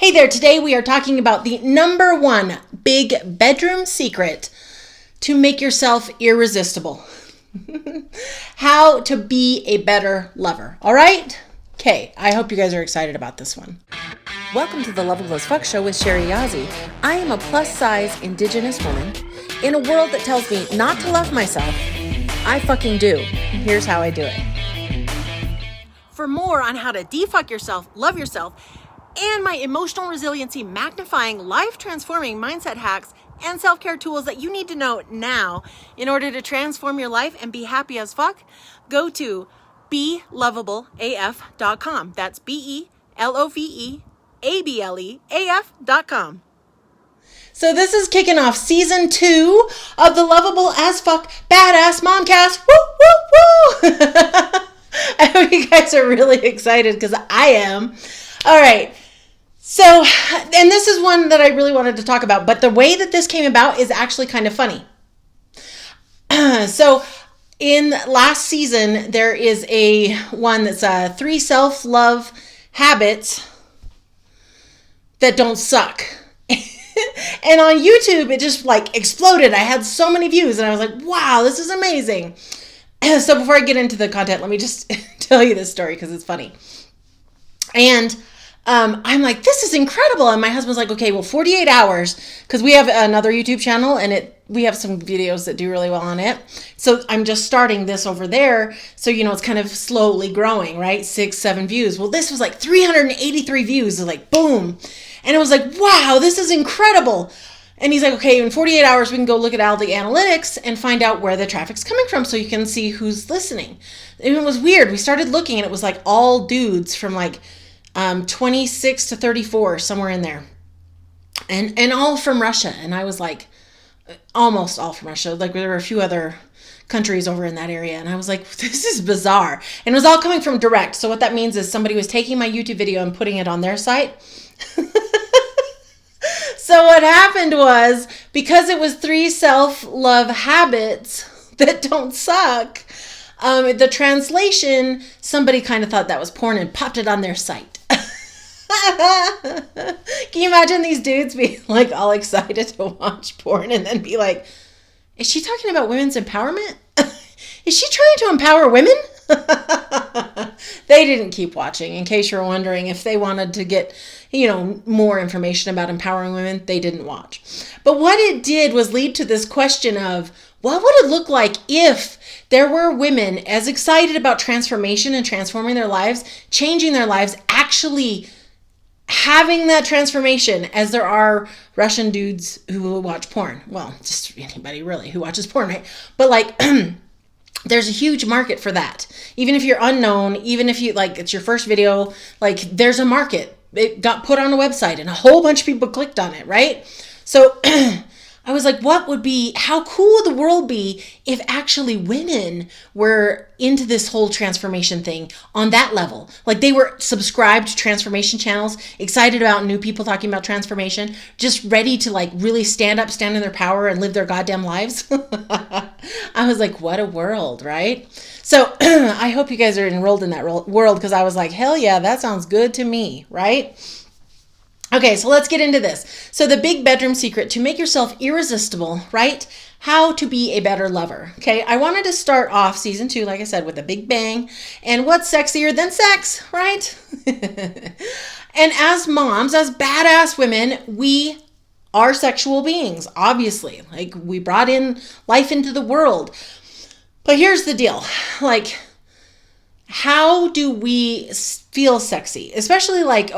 Hey there, today we are talking about the number one big bedroom secret to make yourself irresistible. How to be a better lover, all right? Okay, I hope you guys are excited about this one. Welcome to the Loveable AF Show with Sherry Yazzie. I am a plus-size Indigenous woman in a world that tells me not to love myself. I fucking do. Here's how I do it. For more on how to defuck yourself, love yourself, and my emotional resiliency magnifying, life-transforming mindset hacks and self-care tools that you need to know now in order to transform your life and be happy as fuck, go to beloveableaf.com. That's beloveableaf.com. So this is kicking off season 2 of the Loveable as Fuck Badass Momcast. Woo, woo, woo! I hope you guys are really excited because I am. All right. So, and this is one that I really wanted to talk about, but the way that this came about is actually kind of funny. So, in last season, there is a one that's 3 self-love habits that don't suck. And on YouTube, it just like exploded. I had so many views and I was like, wow, this is amazing. So before I get into the content, let me just tell you this story because it's funny. And I'm like, this is incredible. And my husband's like, okay, well, 48 hours, because we have another YouTube channel and we have some videos that do really well on it. So I'm just starting this over there. So, it's kind of slowly growing, right? 6, 7 views. Well, this was like 383 views. It was like, boom. And it was like, wow, this is incredible. And he's like, okay, in 48 hours, we can go look at all the analytics and find out where the traffic's coming from so you can see who's listening. And it was weird. We started looking and it was like all dudes from like 26 to 34, somewhere in there. And all from Russia. And I was like, almost all from Russia. Like there were a few other countries over in that area. And I was like, this is bizarre. And it was all coming from direct. So what that means is somebody was taking my YouTube video and putting it on their site. So what happened was, because it was 3 self-love habits that don't suck, the translation, somebody kind of thought that was porn and popped it on their site. Can you imagine these dudes being like all excited to watch porn and then be like, is she talking about women's empowerment? Is she trying to empower women? They didn't keep watching. In case you're wondering, if they wanted to get, more information about empowering women, they didn't watch. But what it did was lead to this question of, what would it look like if there were women as excited about transformation and transforming their lives, changing their lives, actually having that transformation as there are Russian dudes who watch porn? Well, just anybody really who watches porn, right? But like, there's a huge market for that. Even if you're unknown, even if you like, it's your first video, like there's a market. It got put on a website and a whole bunch of people clicked on it, right? So I was like, how cool would the world be if actually women were into this whole transformation thing on that level? Like they were subscribed to transformation channels, excited about new people talking about transformation, just ready to like really stand in their power and live their goddamn lives. I was like, what a world, right? So I hope you guys are enrolled in that world, because I was like, hell yeah, that sounds good to me, right? Okay, so let's get into this. So the big bedroom secret to make yourself irresistible, right? How to be a better lover. Okay, I wanted to start off season 2, like I said, with a big bang. And what's sexier than sex, right? And as moms, as badass women, we are sexual beings, obviously. Like we brought in life into the world. But here's the deal. Like, how do we feel sexy? Especially like,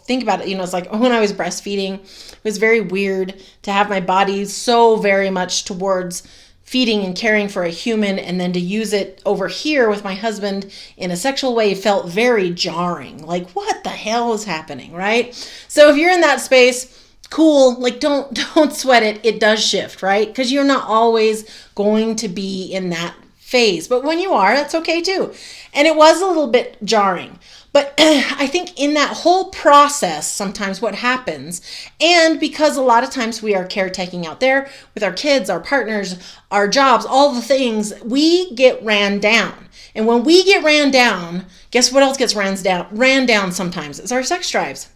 think about it. It's like when I was breastfeeding, it was very weird to have my body so very much towards feeding and caring for a human, and then to use it over here with my husband in a sexual way felt very jarring. Like, what the hell is happening, right? So if you're in that space, cool. Like, don't sweat it. It does shift, right? Because you're not always going to be in that phase. But when you are, that's okay too. And it was a little bit jarring. But I think in that whole process, sometimes what happens, and because a lot of times we are caretaking out there with our kids, our partners, our jobs, all the things, we get ran down. And when we get ran down, guess what else gets ran down sometimes? It's our sex drives.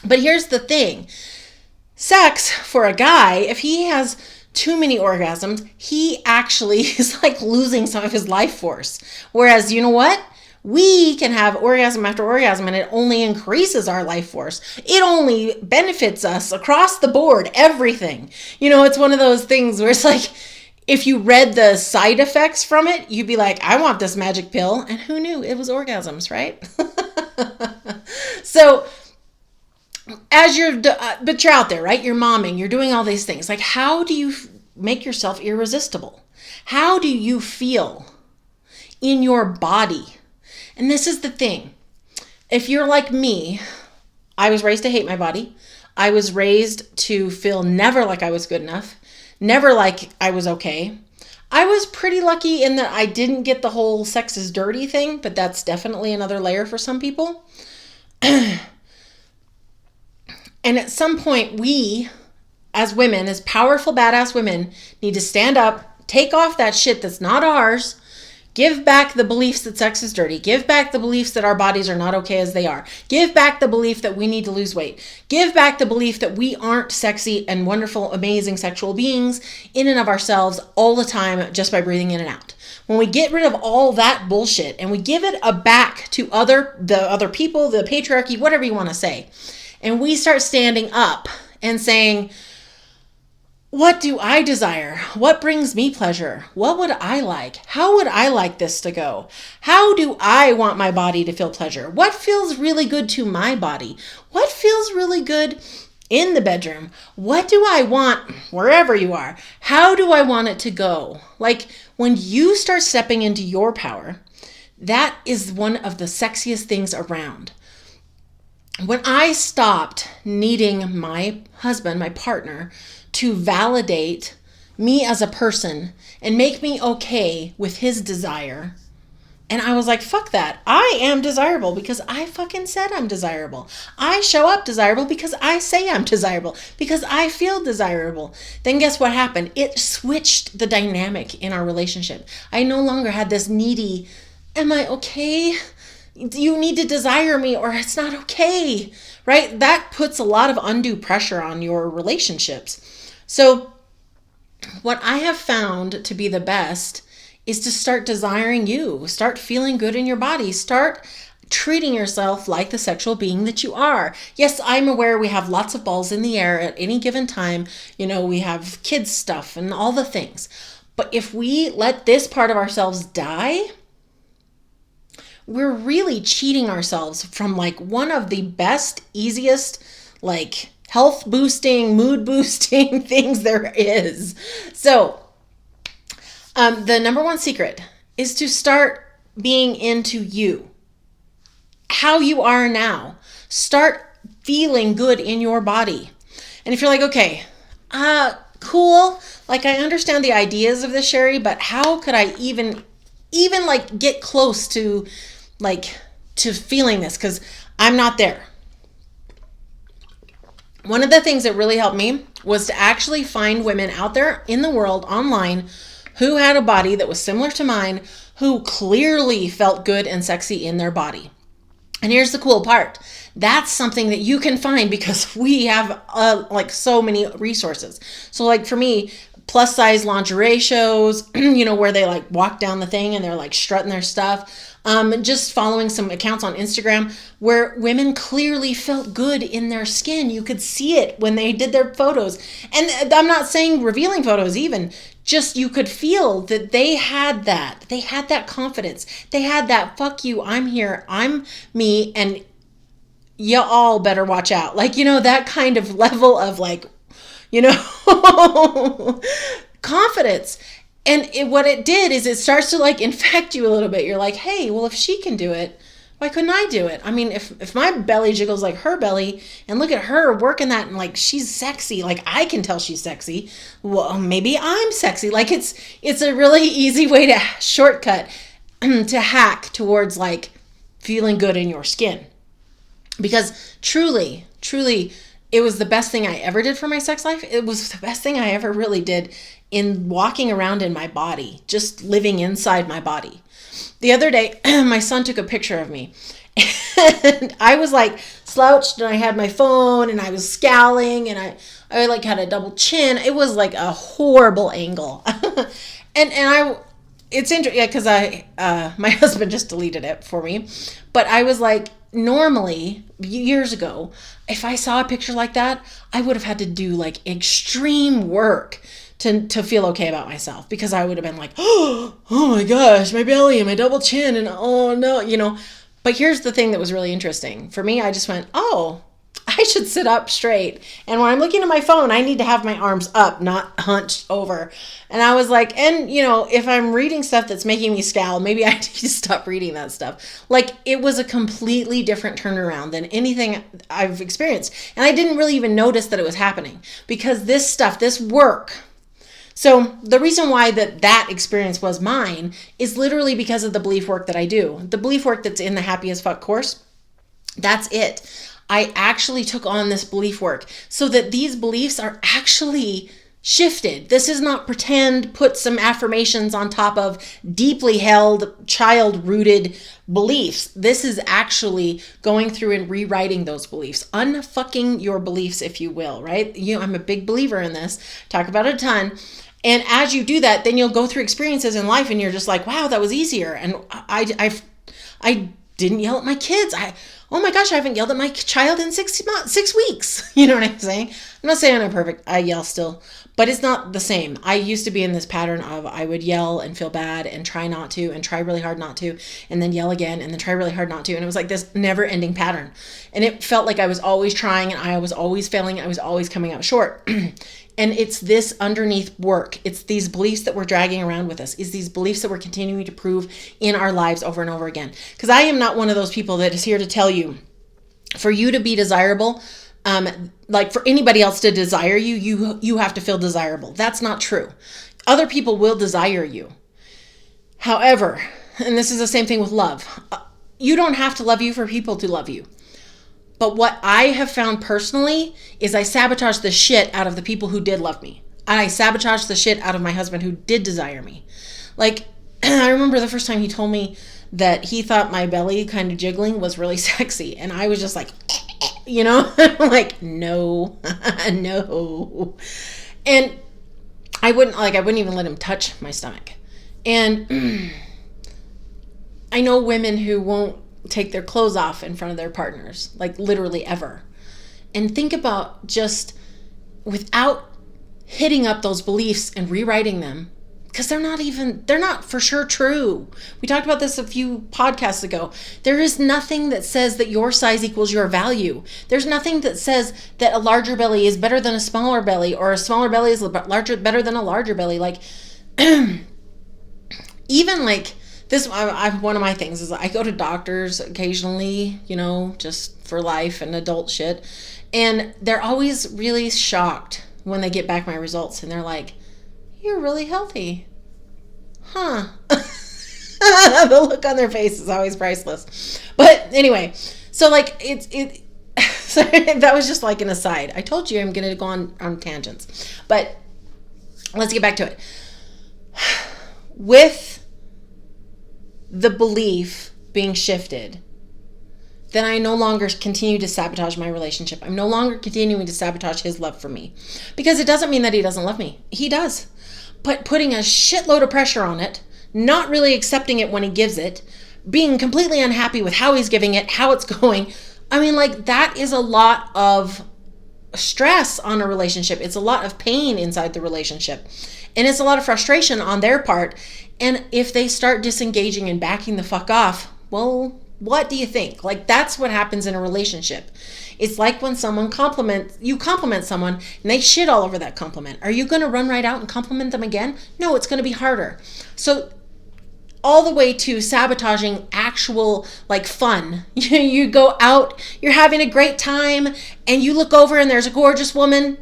But here's the thing. Sex for a guy, if he has too many orgasms, he actually is like losing some of his life force. Whereas, you know what? We can have orgasm after orgasm and it only increases our life force. It only benefits us across the board, everything. You know, it's one of those things where it's like, if you read the side effects from it, you'd be like, I want this magic pill. And who knew it was orgasms, right? So as but you're out there, right? You're momming, you're doing all these things. Like, how do you make yourself irresistible? How do you feel in your body? And this is the thing. If you're like me, I was raised to hate my body. I was raised to feel never like I was good enough, never like I was okay. I was pretty lucky in that I didn't get the whole sex is dirty thing, but that's definitely another layer for some people. And at some point, we, as women, as powerful, badass women, need to stand up, take off that shit that's not ours, give back the beliefs that sex is dirty, give back the beliefs that our bodies are not okay as they are, give back the belief that we need to lose weight, give back the belief that we aren't sexy and wonderful, amazing sexual beings in and of ourselves all the time just by breathing in and out. When we get rid of all that bullshit and we give it back to the other people, the patriarchy, whatever you want to say, and we start standing up and saying, what do I desire? What brings me pleasure? What would I like? How would I like this to go? How do I want my body to feel pleasure? What feels really good to my body? What feels really good in the bedroom? What do I want wherever you are? How do I want it to go? Like, when you start stepping into your power, that is one of the sexiest things around. When I stopped needing my husband, my partner, to validate me as a person and make me okay with his desire, and I was like, fuck that. I am desirable because I fucking said I'm desirable. I show up desirable because I say I'm desirable, because I feel desirable. Then guess what happened? It switched the dynamic in our relationship. I no longer had this needy, am I okay? You need to desire me or it's not okay, right? That puts a lot of undue pressure on your relationships. So what I have found to be the best is to start desiring you, start feeling good in your body, start treating yourself like the sexual being that you are. Yes, I'm aware we have lots of balls in the air at any given time. You know, we have kids stuff and all the things. But if we let this part of ourselves die, we're really cheating ourselves from like one of the best, easiest, like health boosting, mood boosting things there is. So the number one secret is to start being into you, how you are now. Start feeling good in your body. And if you're like, okay, cool, like I understand the ideas of this, Sherry, but how could I even like get close to feeling this? Because I'm not there. One of the things that really helped me was to actually find women out there in the world online who had a body that was similar to mine, who clearly felt good and sexy in their body. And here's the cool part. That's something that you can find because we have like so many resources. So like for me, plus size lingerie shows, you know, where they like walk down the thing and they're like strutting their stuff. Just following some accounts on Instagram where women clearly felt good in their skin. You could see it when they did their photos. And I'm not saying revealing photos even, just you could feel that they had that. They had that confidence. They had that, fuck you, I'm here, I'm me, and you all better watch out. Like, you know, that kind of level of like, you know, confidence. And what it did is it starts to like infect you a little bit. You're like, hey, well, if she can do it, why couldn't I do it? I mean, if my belly jiggles like her belly and look at her working that and like she's sexy, like I can tell she's sexy. Well, maybe I'm sexy. Like it's a really easy way to shortcut to hack towards like feeling good in your skin. Because truly, it was the best thing I ever did for my sex life. It was the best thing I ever really did in walking around in my body, just living inside my body. The other day, my son took a picture of me And I was like slouched and I had my phone and I was scowling and I like had a double chin. It was like a horrible angle. It's interesting, because my husband just deleted it for me. But I was like, normally, years ago, if I saw a picture like that, I would have had to do like extreme work to feel okay about myself, because I would have been like, oh my gosh, my belly and my double chin and oh no. But here's the thing that was really interesting. For me, I just went, oh, I should sit up straight. And when I'm looking at my phone, I need to have my arms up, not hunched over. And I was like, and if I'm reading stuff that's making me scowl, maybe I need to stop reading that stuff. Like, it was a completely different turnaround than anything I've experienced. And I didn't really even notice that it was happening, because this stuff, this work. So the reason why that experience was mine is literally because of the belief work that I do. The belief work that's in the Happy as Fuck course, that's it. I actually took on this belief work so that these beliefs are actually shifted. This is not pretend, put some affirmations on top of deeply held, child-rooted beliefs. This is actually going through and rewriting those beliefs, unfucking your beliefs, if you will, right? I'm a big believer in this, talk about it a ton. And as you do that, then you'll go through experiences in life and you're just like, wow, that was easier. And I didn't yell at my kids. Oh my gosh, I haven't yelled at my child in 6 weeks. You know what I'm saying? I'm not saying I'm perfect. I yell still, but it's not the same. I used to be in this pattern of I would yell and feel bad and try not to and try really hard not to, and then yell again and then try really hard not to. And it was like this never ending pattern. And it felt like I was always trying and I was always failing. I was always coming up short. And it's this underneath work. It's these beliefs that we're dragging around with us. It's these beliefs that we're continuing to prove in our lives over and over again. Because I am not one of those people that is here to tell you, for you to be desirable, like for anybody else to desire you have to feel desirable. That's not true. Other people will desire you. However, and this is the same thing with love, you don't have to love you for people to love you. But what I have found personally is I sabotage the shit out of the people who did love me. And I sabotage the shit out of my husband who did desire me. Like, I remember the first time he told me that he thought my belly kind of jiggling was really sexy. And I was just like, like, no, no. And I wouldn't even let him touch my stomach. And I know women who won't take their clothes off in front of their partners, like literally ever. And think about just without hitting up those beliefs and rewriting them, because they're not for sure true. We talked about this a few podcasts ago. There is nothing that says that your size equals your value. There's nothing that says that a larger belly is better than a smaller belly, or a smaller belly is better than a larger belly. Like, even like this, one of my things is I go to doctors occasionally, just for life and adult shit. And they're always really shocked when they get back my results. And they're like, you're really healthy. Huh? The look on their face is always priceless. But anyway, so like so that was just like an aside. I told you I'm going to go on tangents. But let's get back to it. With the belief being shifted, then I no longer continue to sabotage my relationship. I'm no longer continuing to sabotage his love for me, because it doesn't mean that he doesn't love me. He does. But putting a shitload of pressure on it, not really accepting it when he gives it, being completely unhappy with how he's giving it, how it's going. I mean, like, that is a lot of stress on a relationship. It's a lot of pain inside the relationship. And it's a lot of frustration on their part. And if they start disengaging and backing the fuck off, well, what do you think? Like, that's what happens in a relationship. It's like when someone you compliment someone and they shit all over that compliment. Are you going to run right out and compliment them again? No, it's going to be harder. So all the way to sabotaging actual like fun. You go out, you're having a great time, and you look over and there's a gorgeous woman,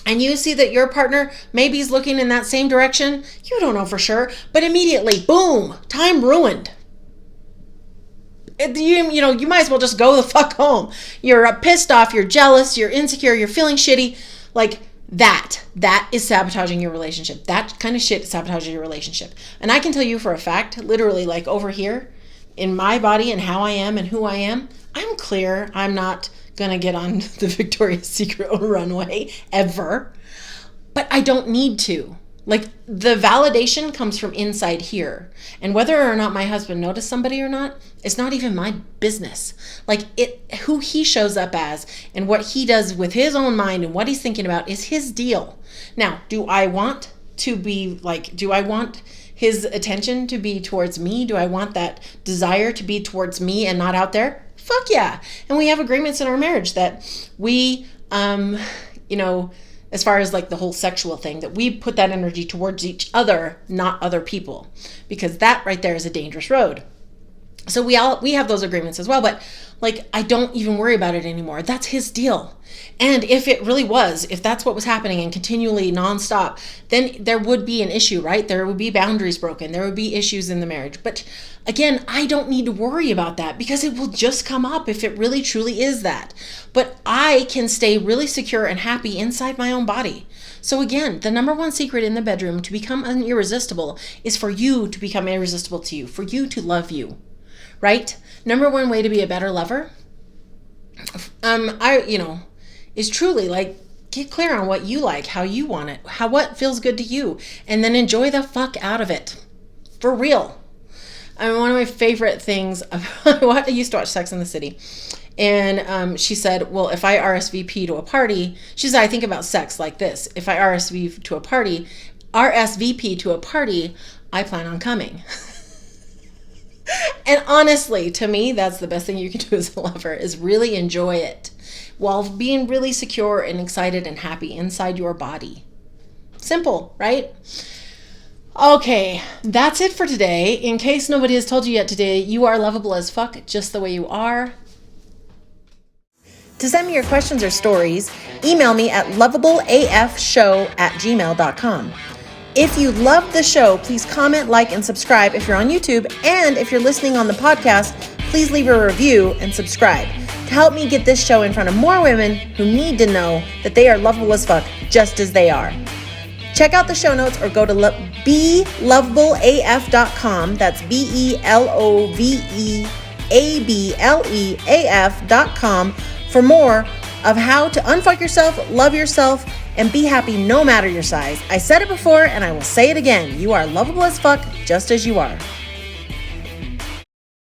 and you see that your partner maybe is looking in that same direction. You don't know for sure, but immediately, boom, time ruined. You might as well just go the fuck home. You're pissed off, you're jealous, you're insecure, you're feeling shitty. Like, that is sabotaging your relationship. That kind of shit is sabotaging your relationship. And I can tell you for a fact, literally, like over here, in my body and how I am and who I am, I'm clear. I'm not going to get on the Victoria's Secret runway ever. But I don't need to. Like, the validation comes from inside here. And whether or not my husband noticed somebody or not, it's not even my business. Like, who he shows up as and what he does with his own mind and what he's thinking about is his deal. Now, do I want his attention to be towards me? Do I want that desire to be towards me and not out there? Fuck yeah. And we have agreements in our marriage that we, as far as like the whole sexual thing, that we put that energy towards each other, not other people, because that right there is a dangerous road. So we have those agreements as well, but like, I don't even worry about it anymore. That's his deal. And if it really was, if that's what was happening and continually nonstop, then there would be an issue, right? There would be boundaries broken. There would be issues in the marriage. But again, I don't need to worry about that because it will just come up if it really truly is that. But I can stay really secure and happy inside my own body. So again, the number one secret in the bedroom to become irresistible is for you to become irresistible to you, for you to love you, right? Number one way to be a better lover, is truly like, get clear on what you like, how you want it, what feels good to you, and then enjoy the fuck out of it. For real. I mean, one of my favorite things, I used to watch Sex and the City, and she said, well, if I RSVP to a party, she said, I think about sex like this. If I RSVP to a party, I plan on coming. And honestly, to me, that's the best thing you can do as a lover, is really enjoy it while being really secure and excited and happy inside your body. Simple, right? Okay, that's it for today. In case nobody has told you yet today, you are lovable as fuck just the way you are. To send me your questions or stories, email me at loveableafshow@gmail.com. If you love the show, please comment, like, and subscribe if you're on YouTube. And if you're listening on the podcast, please leave a review and subscribe to help me get this show in front of more women who need to know that they are lovable as fuck just as they are. Check out the show notes or go to beloveableaf.com. That's BELOVEABLEAF.com for more of how to unfuck yourself, love yourself, and be happy no matter your size. I said it before and I will say it again. You are lovable as fuck just as you are.